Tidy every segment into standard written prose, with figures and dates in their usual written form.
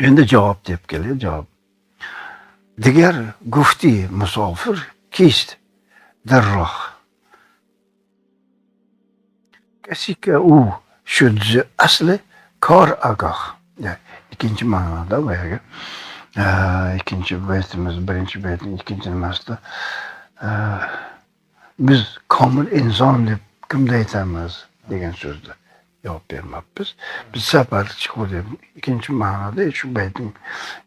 Endi javob deb keladi, javob. Diğer gufti musafir kist derrah. Kasika u şudzi asli kar agah. Yani ikinci manada bayağı. İkinci beytimiz, birinci beytin ikinci nimasida biz komil inson deb kimda aytamiz degan so'zda javob bermabmiz. Biz safar chiqib deb ikinchi ma'noda shu baytning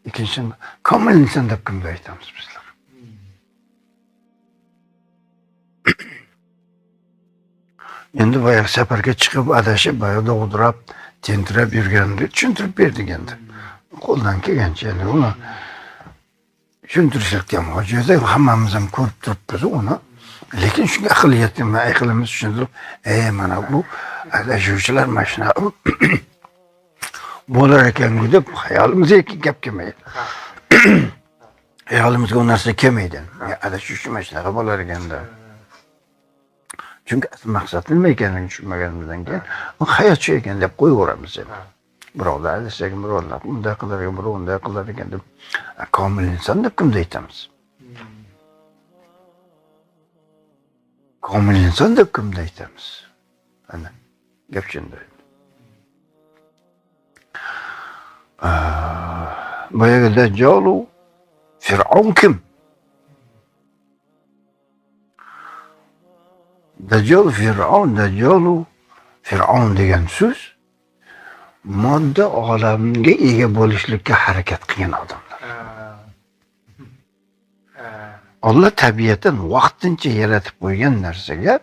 ikkinchi komil inson deb kimda aytamiz bizlar. Endi boyagi safarga chiqib adashib boyagi dovdirab tentirab yurganini tushuntirib berdik endi. Qo'ldan kelgancha endi uni tushuntirishga ham hojat yo'q. Hammamiz ham ko'rib turibmiz uni. Lekin shunga aqlimiz tushuntirib, mana bu adashuvchilar mana shunaqa bo'lar ekan deb hayolimizga gap kelmaydi. Hayolimizga u narsa kelmaydi. Adashuvchi mana shunaqa bo'lar ekanda. Chunki asl maqsad nima ekanligini tushunmaganimizdan keyin u hayotchi ekan deb qo'yaveramiz endi. Birovlar adashgan, birovlar unday qilar ekan, birov unday qilar ekan deb komil inson deb kimda aytamiz? Komil inson deb kimda aytamiz? Ana gap shunda. Boyagi Dajjolu Fir'aun kim? Dajjal Fir'aun degan so'z modda olamiga ega bo'lishlikka harakat qilgan odamlar. Alloh tabiatan vaqtincha yaratib qo'ygan narsaga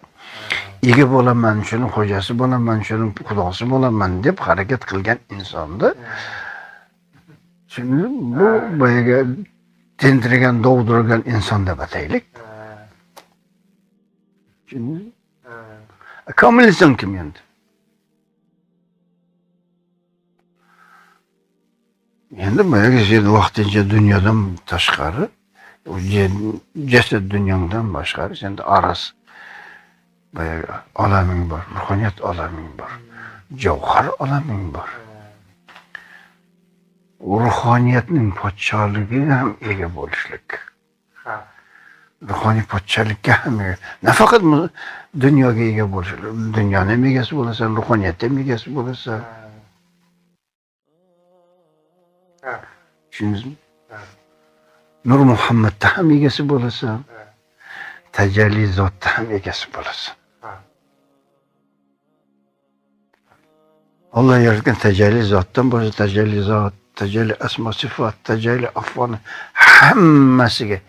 ega bo'laman, shuni xo'jasi bo'laman, shuni xudosi bo'laman deb harakat qilgan insonni shuni bu boyaga tentiragan, dovdirgan inson deb ataylik. Komil inson kim endi? Endi boyagi sen vaqtincha dunyodan tashqari, jasad dunyodan boshqari senda aras boyagi olaming bor, ruhoniyat olaming bor, javhar olaming bor. Ruhoniyatning podshohligiga ham ega bo'lishlik. Ruhoniy podshohlikka ham nafaqat dunyoga ega bo'lishlik, dunyoning egasi bo'lasan, ruhoniyatning egasi bo'lasan. Tushundingizmi? Nur Muhammadda ham egasi bo'lasan, tajalli zotda ham egasi bo'lasan. Alloh yaratgan tajalli zotdan boshqa tajalli zot, tajalli asmo sifat, tajalli afoni hammasiga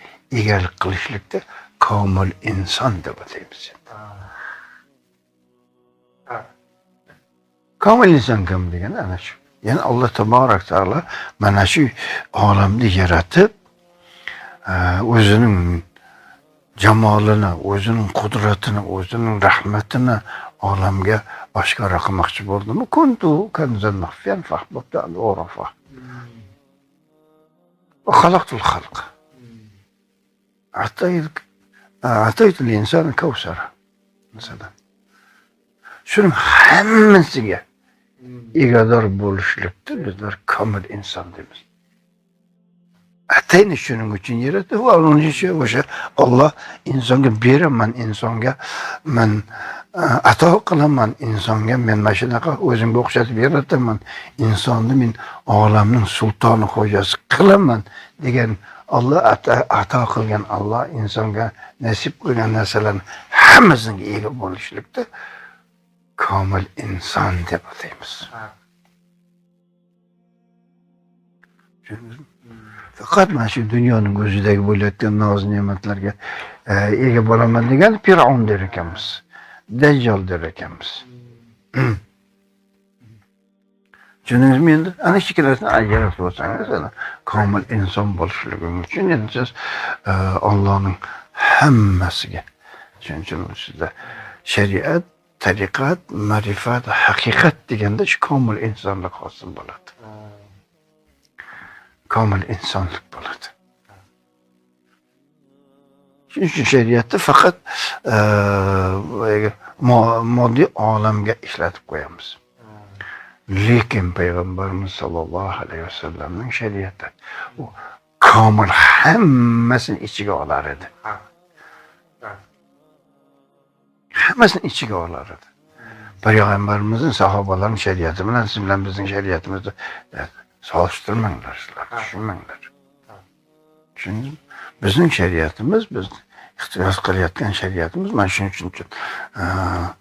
egalik qilishlikda komil inson deb ataymiz. Komil inson kim degani ana shu. Yani Allah Tebarek Teala mana shu olamni yaratib, o'zining jamolini, o'zining qudratini, o'zining rahmatini olamga oshkora qilmoqchi bo'ldimi? Kuntu kanzan maxfiyan fahbabta al-urafa. Va xalaqtul xalq. Ataytul insani kavsara. Masalan. Shuning hammasiga egador bo'lishlikda bizlar komil inson deymiz. Atayni shuning uchun yaratdi va uning uchun o'sha Alloh insonga beraman, insonga men ato qilaman, insonga men mana shunaqa o'zimga o'xshatib yarataman, insonni men olamning sultoni xo'jasi qilaman degan Alloh ato qilgan, Alloh insonga nasib qilgan narsalarni hammasiga ega bo'lishlikda komil inson deb ataymiz. Faqat mana shu dunyoning o'zidagi bo'layotgan noz-ne'matlarga ega bo'laman degan Fir'aun der ekanmiz. Dajjal der ekanmiz. Tushundingizmi endi? Ana shu ikkalasini ajratib olsangiz, ana komil inson bo'lishliging uchun endi siz Allohning hammasiga, shuning uchun sizda shariat, tariqat, ma'rifat, haqiqat deganda shu komil insonlik hosil bo'ladi. Komil insonlik bo'ladi. Shuning uchun shariatda faqat moddiy olamga ishlatib qo'yamiz. Lekin Peygamberimiz sallallohu alayhi vasallamning shariati u komil hammasini ichiga olar edi. Hammasini ichiga olar edi. Peygamberimizin sahobalarning shariati bilan siz bilan bizning shariatimizni solishtirmanglar, sizlar tushunmanglar. Çünkü bizning shariatimiz, biz ixtiros qilayotgan shariatimiz mana shuning uchun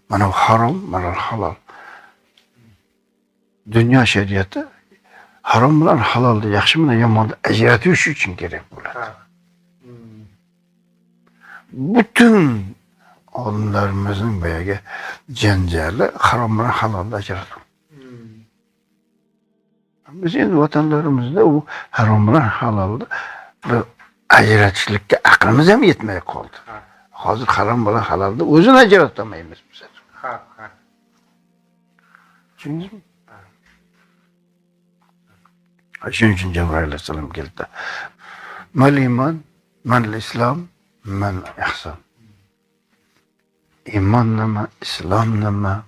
mana bu harom, mana bu halol. Dunyo shariati harom bilan halolni, yaxshi bilan yomonni ajratish uchun kerak bo'ladi. Bütün olimlarimizning boyagi janjali harom bilan halolni ajratib. Biz endi vatanlarimizda u harom bilan halolni ajratishlikka aqlimiz ham yetmay qoldi. Hozir harom bilan halolni o'zini ajratolmaymiz biz. Tushundingizmi? Shuning uchun Jibril alayhissalom keldi. Mal iymon, mal islom, mal ihson. Iymon nima, islom nima,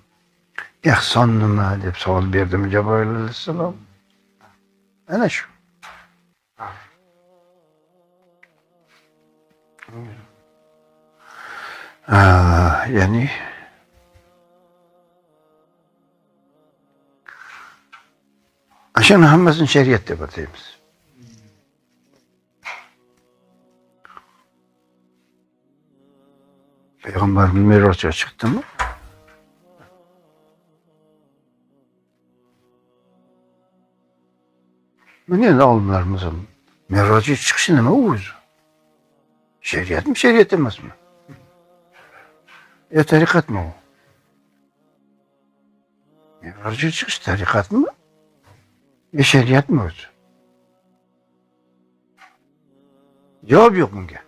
ihson nima deb savol berdi Jibril alayhissalom. Ana shu. Yani aşağının hammasini şeriat deb ataymiz. Peygamberimiz Miraç'a çıktı mı? Niye de olimlarimizin Miraç'a çıkışı nima o'zi? Şeriat mı, şeriat emas mı? Ya tarikat mı o? Miraç'a çıkış tarikat mı? Ya şeriat mı o'zi? Cevap yok bunga.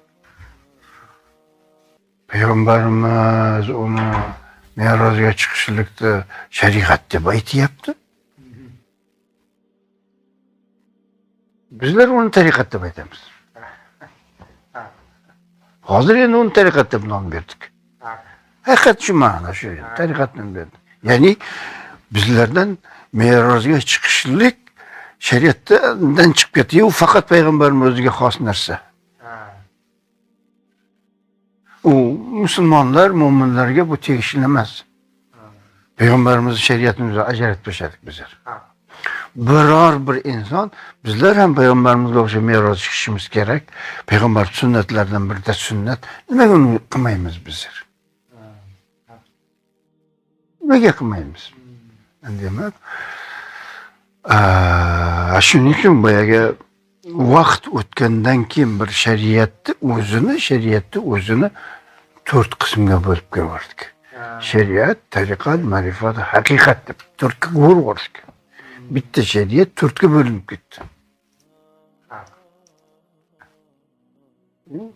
Peygamberimiz onu Miraç'a çıkışlıkta şeriat deb aytyapti. Bizler onu tarikat deb aytamiz. Hozir endi uni tariqat deb nom berdik. Haqiqat shu ma'no shu, tariqatni berdik. Ya'ni bizlardan Merojga chiqishlik shariatdan chiqib ketdi. U faqat payg'ambarimiz o'ziga xos narsa. U musulmonlar, mo'minlarga bu tegishli emas. Payg'ambarimizning shariatini ajratib tashladik bizlar. Biror bir inson bizlar ham payg'ambarimizga o'xshab meroj chiqishimiz kerak. Payg'ambar sunnatlaridan biri de sunnat. Nimaga uni qilmaymiz bizlar? Nimaga qilmaymiz? Demak, shuning uchun boyagi vaqt o'tgandan keyin bir shariatni o'zini 4 qismga bo'lib ko'rdik. Shariat, tariqat, ma'rifat, haqiqat deb 4ga bo'ldik. Bitta shariat 4ga bo'linib ketdi.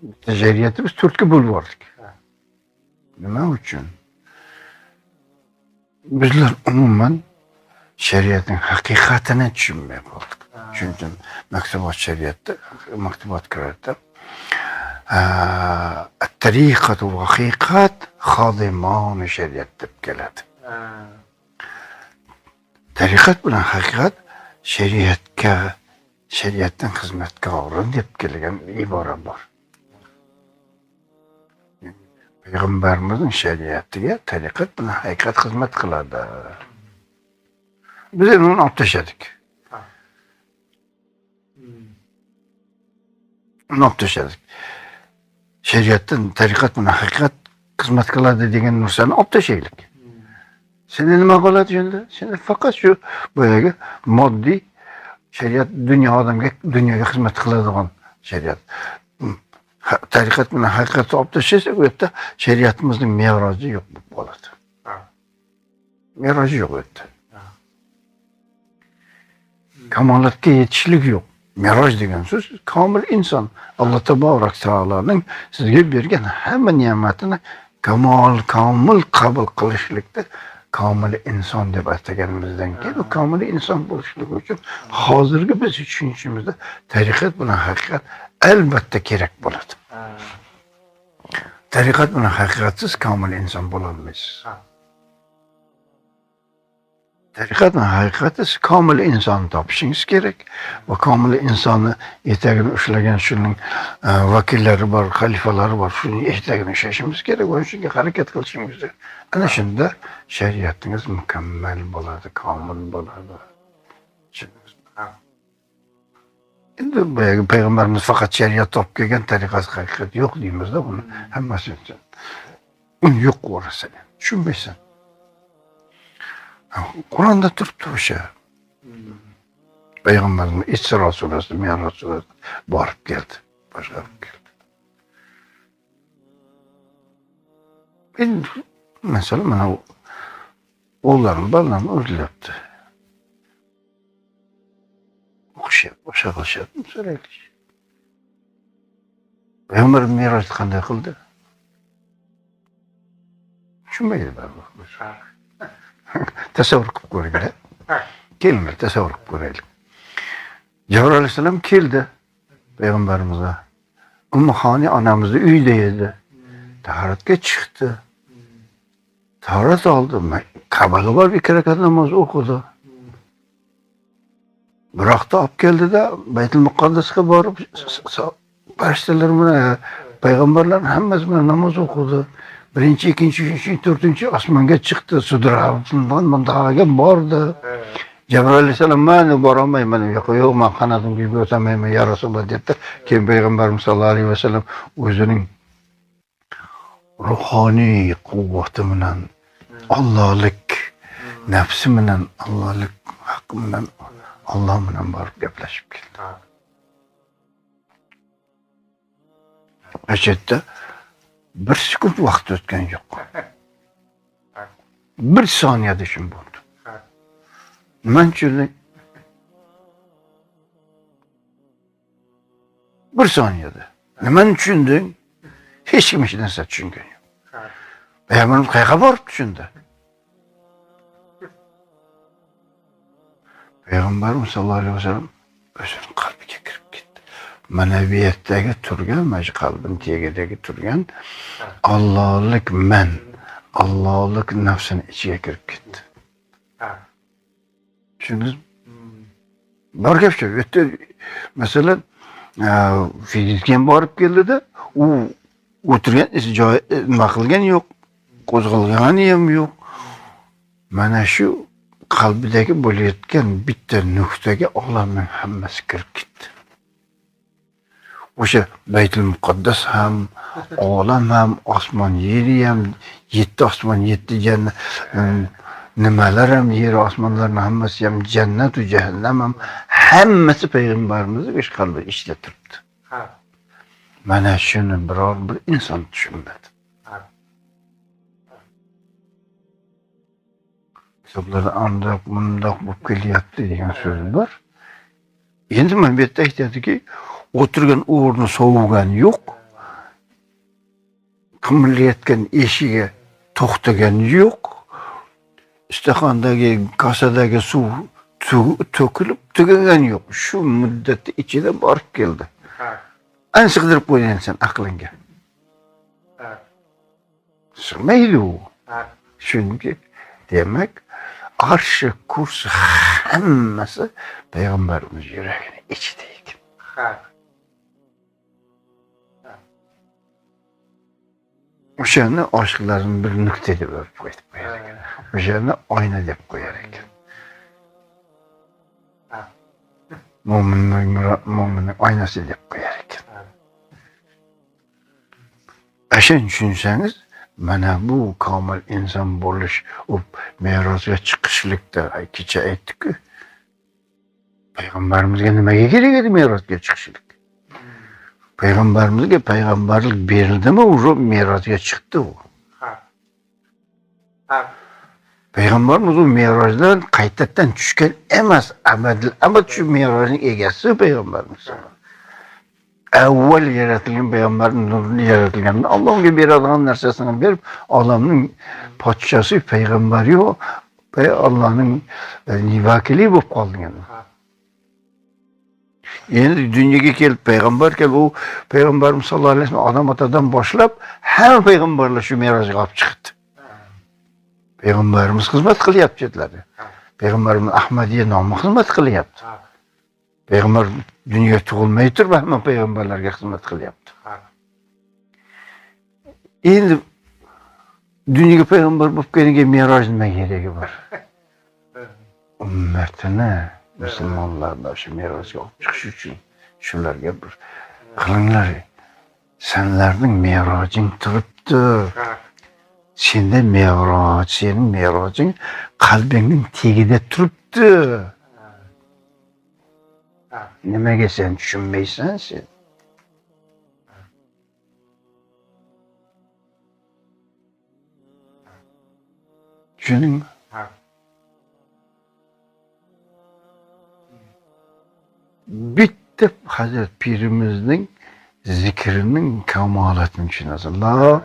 Bitta shariatni biz 4ga bo'lib yubordik. Nima uchun? Bizlar umuman shariatning haqiqatini tushunmay qoldik. Shuning uchun maktabot shariatda, maktabot kiradi. At-tariqatu va haqiqat xodimon shariat deb keladi. Tariqat bilan haqiqat shariatdan xizmatkorim deb kelgan ibora bor. Payg'ambarimizning shariatiga tariqat bilan haqiqat xizmat qiladi. Biz uni olib tashladik. Uni olib tashladik. Shariatdan tariqat bilan haqiqat xizmat qiladi degan narsani olib tashlaylik. Seni nima qiladi endi? Seni faqat shu boyagi moddiy shariat dunyoga xizmat qiladigan shariat. Tariqat bilan haqiqatni olib tashlasak, u yerda shariatimizning meroji yo'q bo'lib qoladi. Meroji yo'q u yerda. Kamolatga yetishlik yo'q. Meroj degan so'z komil inson. Alloh taborak taoloning sizga bergan hamma ne'matini komil qabul qilishlikda komil inson deb ataganimizdan keyin u komil inson bo'lishlik uchun hozirgi biz tushunishimizda tariqat bilan haqiqat albatta kerak bo'ladi. Tariqat bilan haqiqatsiz komil inson bo'la olmaysiz. Tariqatın haqiqati siz komil insonni topishingiz kerak va komil insonni etagini ushlagan shuning vakillari bor, xalifalari bor, shuning etagini ushlashimiz kerak va shunga harakat qilishimiz kerak. Ana shunda shariatingiz mukammal bo'ladi, komil bo'ladi. Endi boyagi payg'ambarimiz faqat shariat topib kelgan tariqasi haqiqat yo'q deymizda buni hammasi uchun. Uni yo'q qo'rasan, tushunmaysan. Qur'onda turibdi o'sha. Payg'ambarimiz Isro surasida, Mi'roj surasida borib keldi, boshqarib keldi. Endi masalan mana o'g'llarim, bolalarim o'zlabdi. O'qishyapti, boshqa qilishyapti, so'raylik. Payg'ambar Mi'rojni qanday qildi? Tushunmaydi baribir. Tasavvur qilib ko'ring. Kelinglar, tasavvur qilib ko'raylik. Jibril alayhisalom keldi payg'ambarimizga. Ummuhoni onamizni uyida edi. Tahoratga chiqdi. Tahorat oldi. Ka'baga borib 2 rakat namoz o'qidi. Biroqda olib keldida Baytul Muqaddasga borib farishtalar bilan payg'ambarlar hammasi bilan namoz o'qidi. Birinchi, ikkinchi, uchinchi, to'rtinchi osmonga chiqdi, Sidratul Muntaha'ga bordi. Jibril alayhisalom "Men borolmayman, yo'q, men qanotimga o'tamayman, ya Rasululloh" debdi. Keyin payg'ambarimiz sollallohu alayhi vasallam o'zining ruhoniy quvvati bilan, Allohlik nafsi bilan, Allohlik haqqi bilan, Alloh bilan borib gaplashib keldi. Ajabda bir sekund vaqt o'tgan yo'q. Bir soniyada shun bo'ldi. Nima uchun? Bir soniyada. Nimani tushunding? Hech kim hech narsa tushungan yo'q. Payg'ambarimiz qayerga borib tushundi? Payg'ambarimiz sollallohu alayhi vasallam o'zining qalbiga kirib ketdi. Ma'naviyatdagi turgan, mana qalbin tagidagi turgan Allohlik men, Allohlik nafsini ichiga kirib ketdi. Tushundingizmi? Bor gap shu. Yerda masalan fizikga borib keldida, u o'tirgan joyi nima qilgani yo'q, qo'zg'algani ham yo'q. Mana shu qalbidagi bo'layotgan bitta nuqtaga olamning hammasi kirib ketdi. O'sha Baytul Muqaddas ham, olam ham, osmon, yeri ham, 7 osmon, 7 jannat, nimalar ham, yer osmonlarning hammasi ham, jannat va jahannam ham hammasi payg'ambarimizning ish qalbi ichida turibdi. Mana shuni biror bir inson tushunmadi. Kitoblarda andoq bundoq bo'lib kelyapti degan so'z bor. Endi men bu yerda aytadiki, o'tirgan o'rni sovugani yo'q. Qimirlayotgan eshigi to'xtagani yo'q. Istaxondagi kosadagi suv to'kilib tugagani yo'q. Shu muddat ichida borib keldi. Ani sig'dirib qo'ygansan aqlingga. Sig'maydi u. Chunki demak, arshi, kursi hammasi payg'ambarimiz yuragini ichida ekan. O'shani oshiqlarning bir nuqta deb qo'yib qo'yar ekan. O'shani oyna deb qo'yar ekan. Mo'minning oynasi deb qo'yar ekan. Ashun tushunsangiz, mana bu komil inson bo'lish, u Me'rojga chiqishlikda kecha aytdik-ku. Payg'ambarimizga nimaga kerak edi Me'rojga chiqishlik? Payg'ambarimizga payg'ambarlik berildimi, u Me'rojga chiqdi u. Payg'ambarimiz u Me'rojdan qaytadan tushgan emas, abad shu Me'rojning egasi payg'ambarimiz. Avval yaratilgan payg'ambarning nurini yaratilganda Alloh unga beradigan narsasini berib, olamning podshosi payg'ambari yo'q, Allohning vakili bo'lib qolgan. Endi dunyoga kelib payg'ambar kelib, u payg'ambarimiz sollallohu alayhi vasallam odam otadan boshlab hamma payg'ambarlar shu Me'rojga olib chiqdi. Payg'ambarimiz xizmat qilyapti chetlarda. Payg'ambarimiz Ahmadiyya nomi xizmat qilyapti. Payg'ambar dunyoga tug'ilmay turib hamma payg'ambarlarga xizmat qilyapti. Endi dunyoga payg'ambar bo'lib kelgan Me'roj nima keragi bor? Ummatini musulmonlarni shu Me'rojga olib chiqish uchun shularga bir qilinglar. Senlarning Me'rojing turibdi. Sening Me'rojing qalbingning tagida turibdi. Nimaga sen tushunmaysan sen? Tushundingmi? Bitta Hazrat Pirimizning zikrining kamolatini tushunasan. La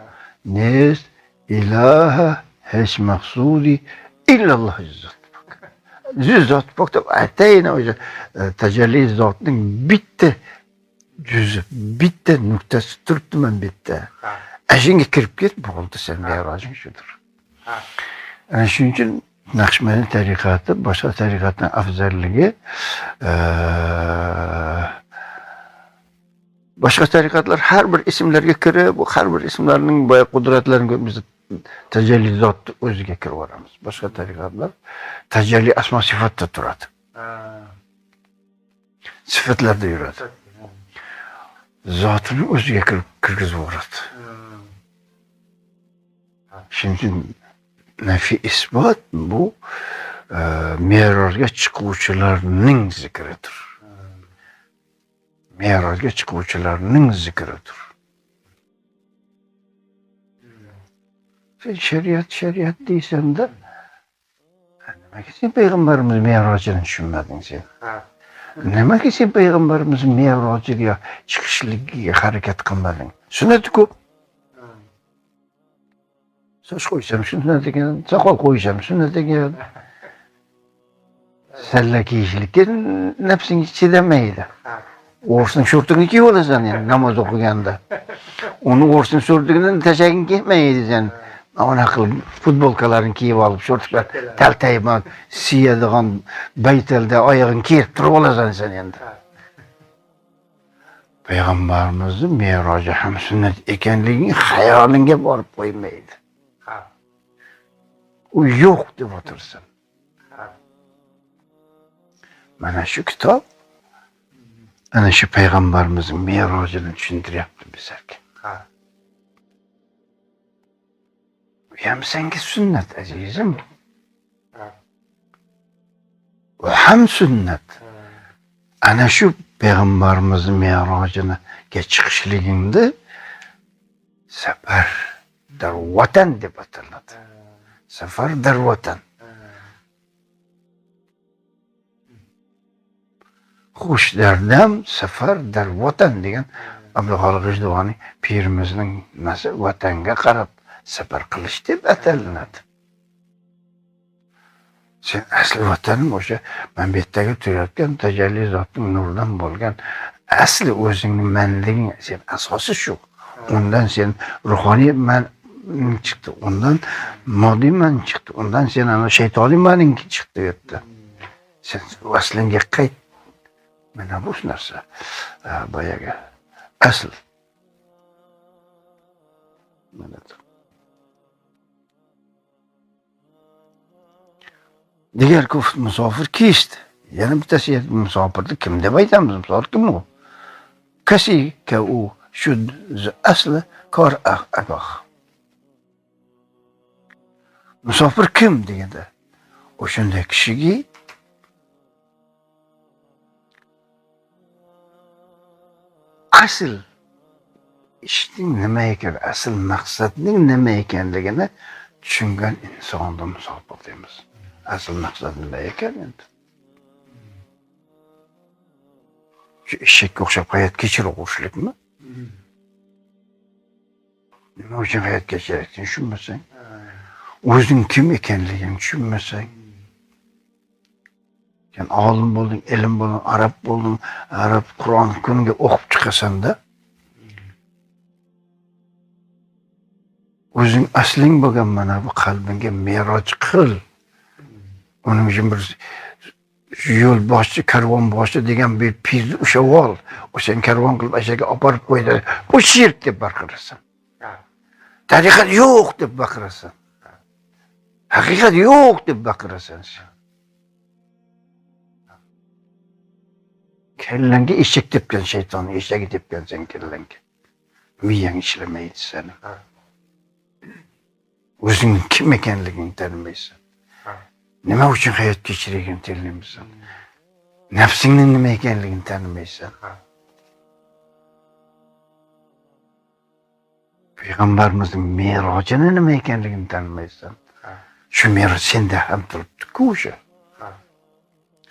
ilaha hech maqsudi illalloh zot pokda atayna o'sha tajalli zotning bitta juzi, bitta nuqtasi turibdi men bitta. Ashunga kirib ket, bo'ldi sen Me'rojing shudir. Ana shuning uchun Naqshbandi tariqati boshqa tariqatdan afzalligi boshqa tariqatlar har bir ismlarga kirib, har bir ismlarning boya qudratlarini biz tajalli zotni o'ziga kirib olamiz. Boshqa tariqatlar tajalli asmo sifatda turadi. Sifatlarda yuradi. Zotini o'ziga kirgizib yuboradi. Shuning uchun nafi isbot bu Me'rojga chiquvchilarning zikridir. Me'rojga chiquvchilarning zikridir. Sen shariat deysan-da, nimaga sen payg'ambarimiz Me'rojini tushunmading sen? Nimaga sen payg'ambarimiz Me'rojiga chiqishligiga harakat qilmading? Sunnati ko'p. Soch qo'ysam sunnat ekan, soqol qo'ysam sunnat ekan. Salla kiyishlikka nafsing chidamaydi. O'rsin shortigini kiyib olasan yani namoz o'qiganda. Uni o'rsin shortigini tashagin kiymaydi sen. Ona qilib futbolkalarini kiyib olib, shortlar taltayman, siyadigan baytalda oyog'ini kiyib turib olasan sen endi. Payg'ambarimizning Me'roji ham sunnat ekanligini xayolingga borib qo'ymaydi. U yo'q deb o'tirsin. Mana shu kitob ana shu payg'ambarimizning Me'rojini tushuntiryapti bizlarga. Bu ham senga sunnat azizim. Bu ham sunnat. Ana shu payg'ambarimizning Me'rojini chiqishligingda safar darvatan deb ataladi. Safar darvatan. Xush dardam safar darvatan degan Abduxoliq G'ijduvoniy pirimizning nasi vatanga qarab safar qilish deb atalinadi. Sen asli vataning o'sha men bu yerdagi turayotgan tajalli zotning nuridan bo'lgan asli o'zingning manliging, sen asosi shu. Undan sen ruhoniy man chiqdi, undan moddiy man chiqdi, undan sen ana shaytoniy maning chiqdi bu yerda. Sen aslingga qayt. Mana bu narsa boyaga asl. Mana diğer ko'p musofir kechdi. Yana bittasi musofirni kim deb aytamiz? Musofir kim u? Kasi ka u shu asli kor aqoq. Musofir kim deganda o'shunday kishiga asl ishning nima ekan, asl maqsadning nima ekanligini tushungan insonni musofir deymiz. Asl maqsad nima ekan endi? Shu eshakka o'xshab hayot kechirib o'qishlikmi? Nima uchun hayot kechirishni tushunmasang, o'zing kim ekanligini tushunmasang, sen olim bo'lding, ilm bo'lding, arab Qur'on kuniga o'qib chiqasan-da, o'zing asling bo'lgan mana bu qalbingga Me'roj qil. Onun uchun bir yo'l boshchi, karvon boshchi degan bir pirni ushlab ol. O'shan karvon qilib ashaga olib borib qo'ydi. Bu shirk deb baqirasan. Tariqat yo'q deb baqirasan. Haqiqat yo'q deb baqirasan. Kellanga eshak tepgan shayton, eshagi tepgan sen kellanga. Miyang ishlamaydi seni. O'zing kim ekanligingni tanimaysan. Nima uchun hayot kechirayotganingni tanlaysan. Nafsingning nima ekanligini tanimaysan. Payg'ambarimizning merojini nima ekanligini tanimaysan. Shu meroj senda ham turibdi-ku o'sha.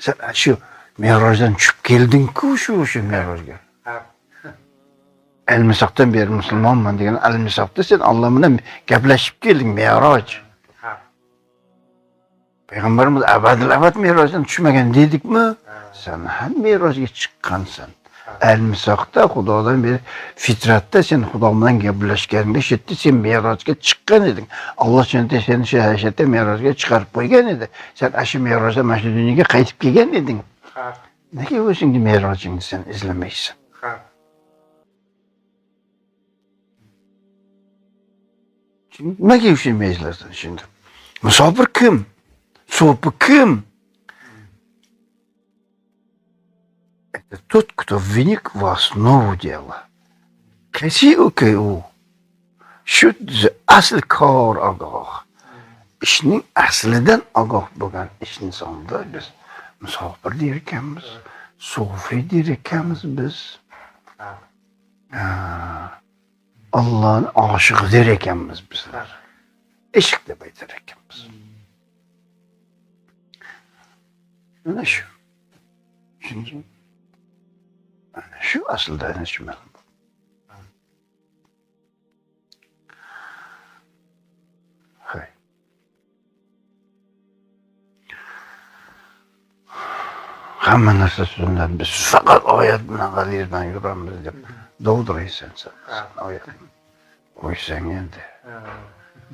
Sen shu merojdan tushib kelding-ku shu merojga. Almisoqdan beri musulmonman degan almisoqda sen Alloh bilan gaplashib kelding, meroj. Payg'ambarimiz abadil-abad merojdan tushmagan dedikmi? Sen ham merojga chiqqansan. Al-Misoqda Xudodan beri fitratda sen Xudo bilan gaplashganingda shetda sen merojga chiqqan eding. Alloh seni shu hayotda merojga chiqarib qo'ygan edi. Sen shu merojda mana shu dunyoga qaytib kelgan eding. Nega o'zingni merojingni sen izlamaysan? Nimaga ishlaymaysan şimdi? Musofir kim? So'pi kim? Это тот, кто вник в основу дела. Qaysi shu asl kor ogoh. Ishning aslidan ogoh bo'lgan insonda biz musofir der ekanmiz, sufi der ekanmiz biz. Allohning oshig'i der ekanmiz bizlar. Ishq deb aytar ekanmiz. Mana shu. Tushundingmi? Shu aslida ana shu ma'no. Hay. Hamma narsa sunnat. Biz faqat oyat bilan hadis bilan yuramiz deb dovdiraysan sen. Oyat qo'ysang endi.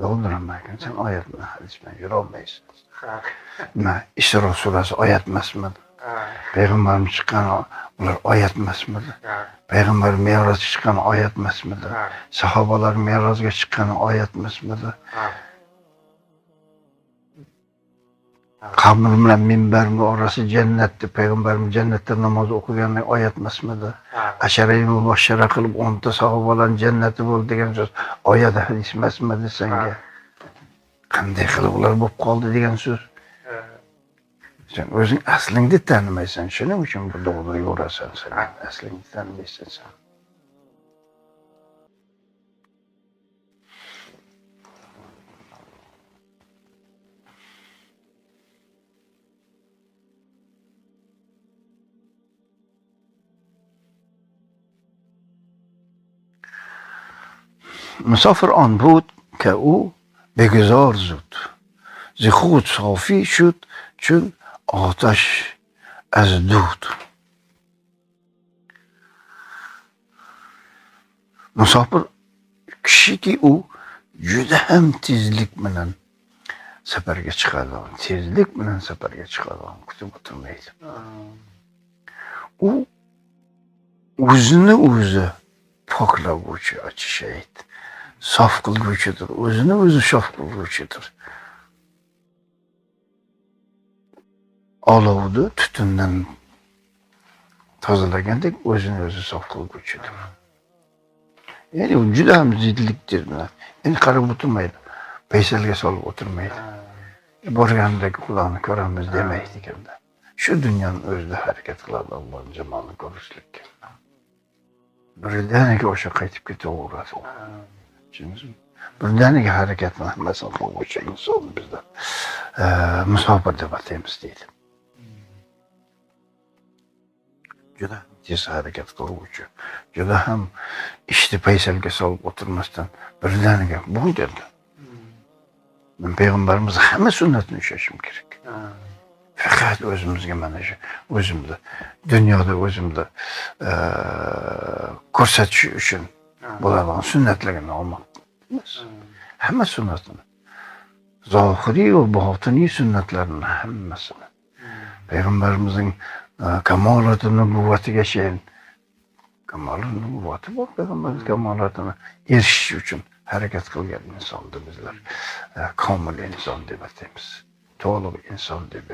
Dovdiramaysan sen oyat bilan hadis bilan yurolmaysan. Nima? Isro surasi oyat emasmi? Payg'ambarimiz chiqqan ular oyat emasmidi? Payg'ambar merosga chiqqan oyat emasmidi? Sahobalar merosga chiqqan oyat emasmidi? Qabr bilan minbarning orasi jannatda, payg'ambarimiz jannatda namoz o'qiganlik oyat emasmidi? Ashara-i mubashshara qilib 10 ta sahobalar jannati bo'ldi degan so'z oyat hadis emasmidi senga? Qanday qilib ular bo'lib qoldi degan so'z? Sen o'zing aslingni tanimaysan, shuning uchun bu to'g'ri yurasan sen. Aslingni tanimaysan sen. مسافر آن بود که او بگذار زود ز خود صافی شد چون آتش از دود. Musofir kishiki u juda ham tezlik bilan safarga chiqadi. Tezlik bilan safarga chiqadi, kutib o'tirmaydi. U o'zini o'zi poklavuvchi, ochishaydi. Sof qilguvchidir, o'zini o'zi sof qilguvchidir. Olovni tutundan tozalagandek o'zini o'zi sof qilguvchidir. Ya'ni u juda ham zidlikdir. Endi qarab o'tirmaydi, paysalga solib o'tirmaydi. Borgandagi Xudoni ko'ramiz demaydi ekanda. Shu dunyoning o'zida harakat qiladi Allohning jamolini ko'rishlikka. Birdaniga o'sha qaytib ketaveradi. Tushundingizmi? Birdaniga harakatni hammasini qiluvchi inson bizda musofir deb ataymiz deydi. Juda tez harakat qiluvchi, juda ham ishni paysalga solib o'tirmasdan birdaniga bu dedi. Men payg'ambarimiz hamma sunnatni ushlashim kerak. Faqat o'zimizga mana shu o'zimni dunyoda o'zimni ko'rsatish uchun bo'ladigan sunnatlarni olmoqmiz. Hamma sunnatni zohiriy va botiniy sunnatlarini hammasini payg'ambarimizning kamoloti nubuvvatiga she'rin kamolot nubuvvati bor, payg'ambarimiz kamolatini erishish uchun harakat qilgan insondir bizlar. Komil inson deb ataymiz. To'liq inson deb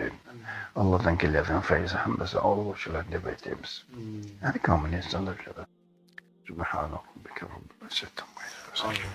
Allohdan keladigan fayzi hammasi oluvchilar deb aytamiz. Ya'ni komil insonlar shular. Subhanallahi va bihamdihi.